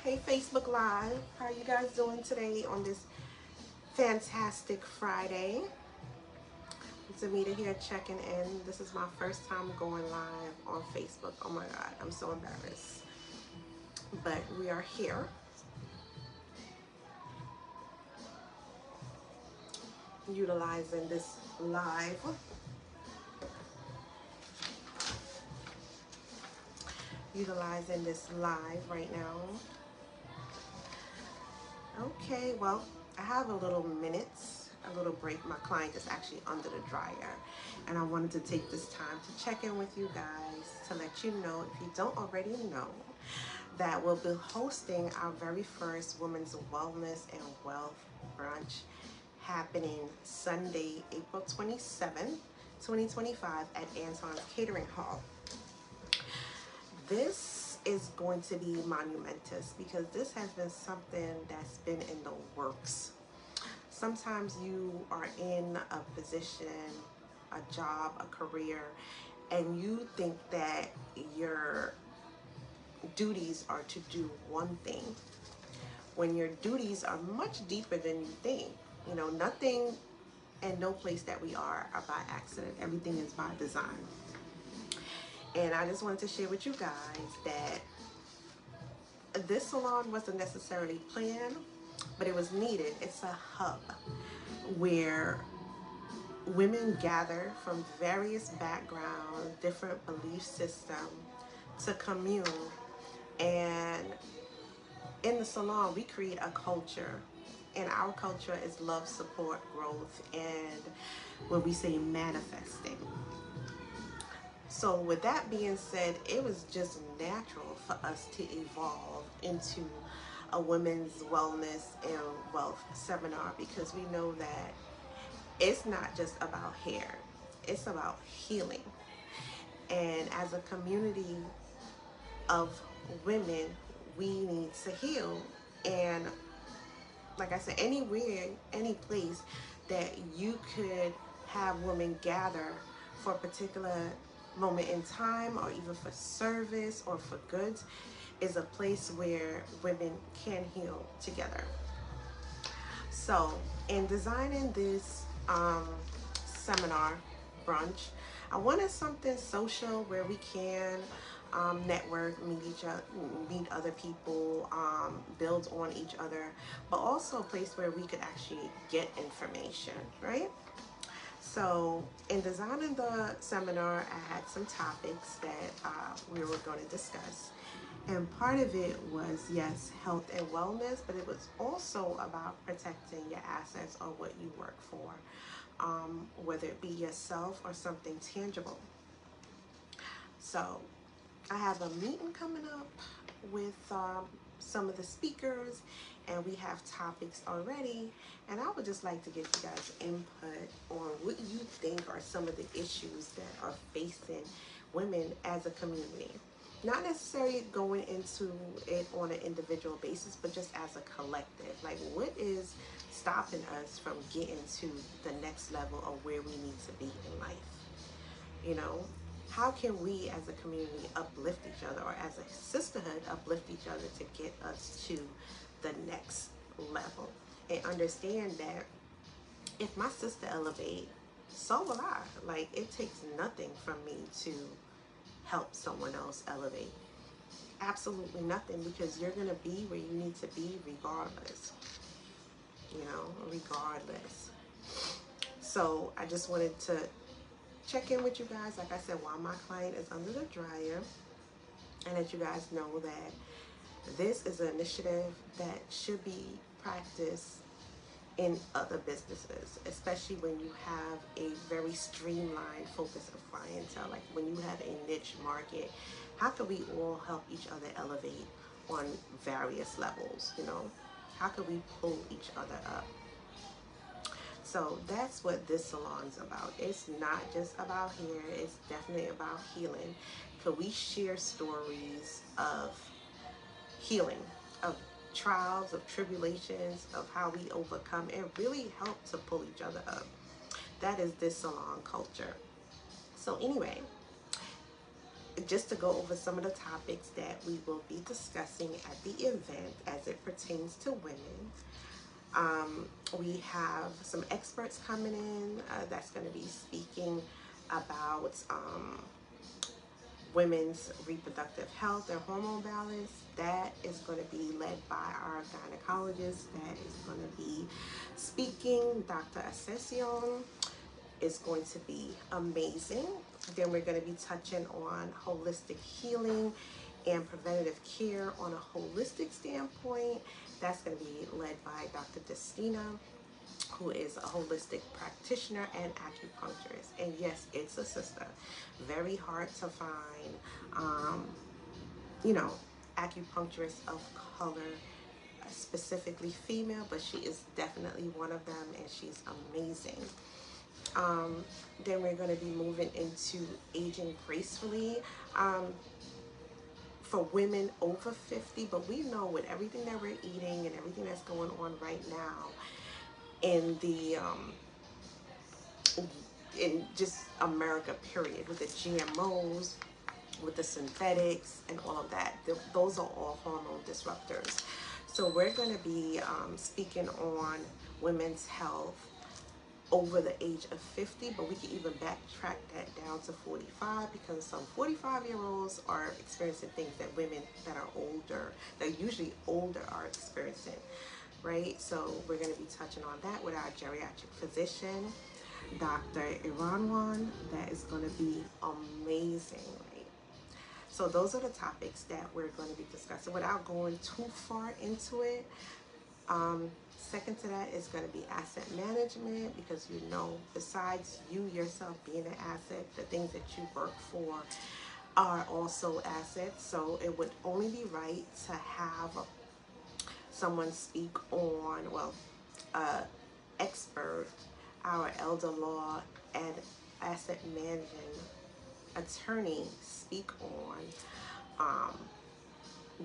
Hey Facebook Live, how are you guys doing today on this fantastic Friday? It's Amita here checking in. This is my first time going live on Facebook. Oh my God, I'm so embarrassed. But we are here. Utilizing this live. Utilizing this live right now. Okay, well, I have a little minutes, a little break. My client is actually under the dryer, and I wanted to take this time to check in with you guys to let you know, if you don't already know, that we'll be hosting our very first Women's Wellness and Wealth Brunch happening Sunday, April 27th, 2025 at Anton's Catering Hall. This is going to be monumentous because this has been something that's been in the works. Sometimes you are in a position, a job, a career, and you think that your duties are to do one thing when your duties are much deeper than you think. You know, nothing and no place that we are by accident. Everything is by design. And I just wanted to share with you guys that this salon wasn't necessarily planned, but it was needed. It's a hub where women gather from various backgrounds, different belief systems to commune. And in the salon, we create a culture. And our culture is love, support, growth, and what we say manifesting. So with that being said, it was just natural for us to evolve into a women's wellness and wealth seminar, because we know that it's not just about hair, it's about healing. And as a community of women, we need to heal. And like I said, anywhere, any place that you could have women gather for a particular moment in time, or even for service or for goods, is a place where women can heal together. So in designing this seminar brunch, I wanted something social where we can network, meet other people, build on each other, but also a place where we could actually get information, right? So in designing the seminar, I had some topics that we were going to discuss. And part of it was, yes, health and wellness, but it was also about protecting your assets or what you work for, whether it be yourself or something tangible. So I have a meeting coming up with some of the speakers, and we have topics already. And I would just like to get you guys input on what you think are some of the issues that are facing women as a community. Not necessarily going into it on an individual basis, but just as a collective. Like, what is stopping us from getting to the next level of where we need to be in life? You know, how can we as a community uplift each other, or as a sisterhood uplift each other to get us to the next level? And understand that if my sister elevate, so will I. Like, it takes nothing from me to help someone else elevate. Absolutely nothing, because you're going to be where you need to be regardless. You know, regardless. So I just wanted to check in with you guys, like I said, while my client is under the dryer, and let you guys know that this is an initiative that should be practiced in other businesses, especially when you have a very streamlined focus of clientele. Like, when you have a niche market, how can we all help each other elevate on various levels? You know, how can we pull each other up? So that's what this salon's about. It's not just about hair, it's definitely about healing. Could we share stories of healing, of trials, of tribulations, of how we overcome, and really help to pull each other up? That is this salon culture. So anyway, just to go over some of the topics that we will be discussing at the event as it pertains to women. We have some experts coming in that's going to be speaking about women's reproductive health and hormone balance. That is going to be led by our gynecologist that is going to be speaking. Dr. Ascension is going to be amazing. Then we're going to be touching on holistic healing and preventative care on a holistic standpoint. That's going to be led by Dr. Destina, who is a holistic practitioner and acupuncturist. And yes, it's a sister. Very hard to find, you know, acupuncturists of color, specifically female, but she is definitely one of them, and she's amazing. Then we're going to be moving into aging gracefully for women over 50, but we know with everything that we're eating and everything that's going on right now in the in just America period, with the GMOs, with the synthetics and all of that, those are all hormone disruptors. So we're going to be speaking on women's health over the age of 50, but we can even backtrack that down to 45, because some 45-year-olds are experiencing things that women that are older, that usually older, are experiencing, right? So we're going to be touching on that with our geriatric physician, Dr. Iranwan. That is going to be amazing, right? So those are the topics that we're going to be discussing without going too far into it. Second to that is going to be asset management, because you know, besides you yourself being an asset, the things that you work for are also assets. So it would only be right to have someone speak on, well, expert, our elder law and asset managing attorney speak on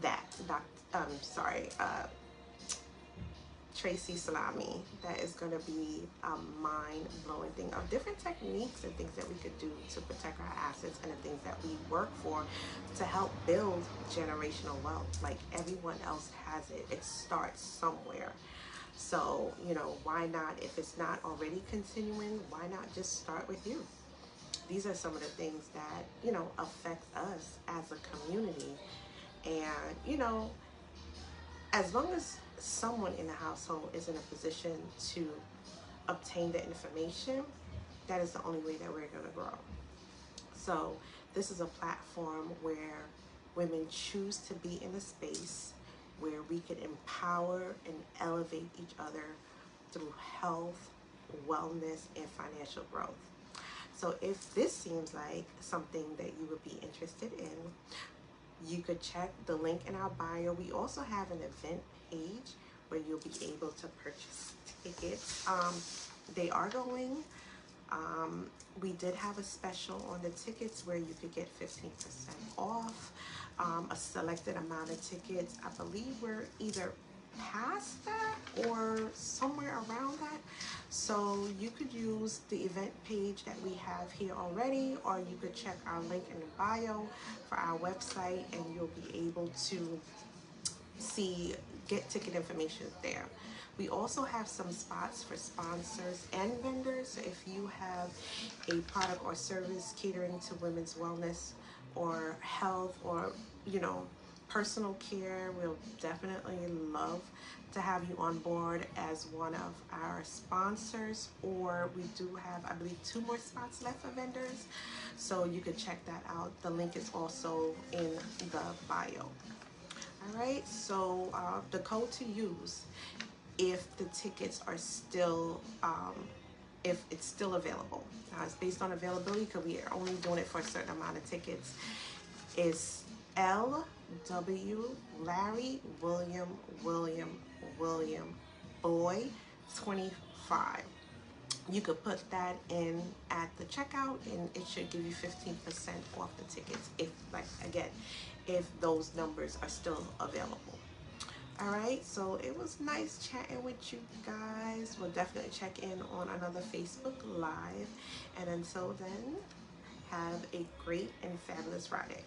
that. Tracy Salami. That is going to be a mind-blowing thing of different techniques and things that we could do to protect our assets and the things that we work for to help build generational wealth. Like everyone else has it. It starts somewhere. So, you know, why not, if it's not already continuing, why not just start with you? These are some of the things that, you know, affect us as a community. And, you know, as long as someone in the household is in a position to obtain the information, that is the only way that we're going to grow. So this is a platform where women choose to be in a space where we can empower and elevate each other through health, wellness, and financial growth. So if this seems like something that you would be interested in, you could check the link in our bio. We also have an event page where you'll be able to purchase tickets. They are going. We did have a special on the tickets where you could get 15% off a selected amount of tickets. I believe we're either past that or somewhere around that. So you could use the event page that we have here already, or you could check our link in the bio for our website, and you'll be able to get ticket information there. We also have some spots for sponsors and vendors. So if you have a product or service catering to women's wellness or health, or, you know, personal care, we'll definitely love to have you on board as one of our sponsors. Or we do have, I believe, 2 more spots left for vendors, so you could check that out. The link is also in the bio. All right, so the code to use if the tickets are still, if it's still available. Now it's based on availability because we are only doing it for a certain amount of tickets. Is LW Larry William Boy 25. You could put that in at the checkout and it should give you 15% off the tickets, if, like, again, if those numbers are still available. All right, so it was nice chatting with you guys. We'll definitely check in on another Facebook Live. And until then, Have a great and fabulous Friday.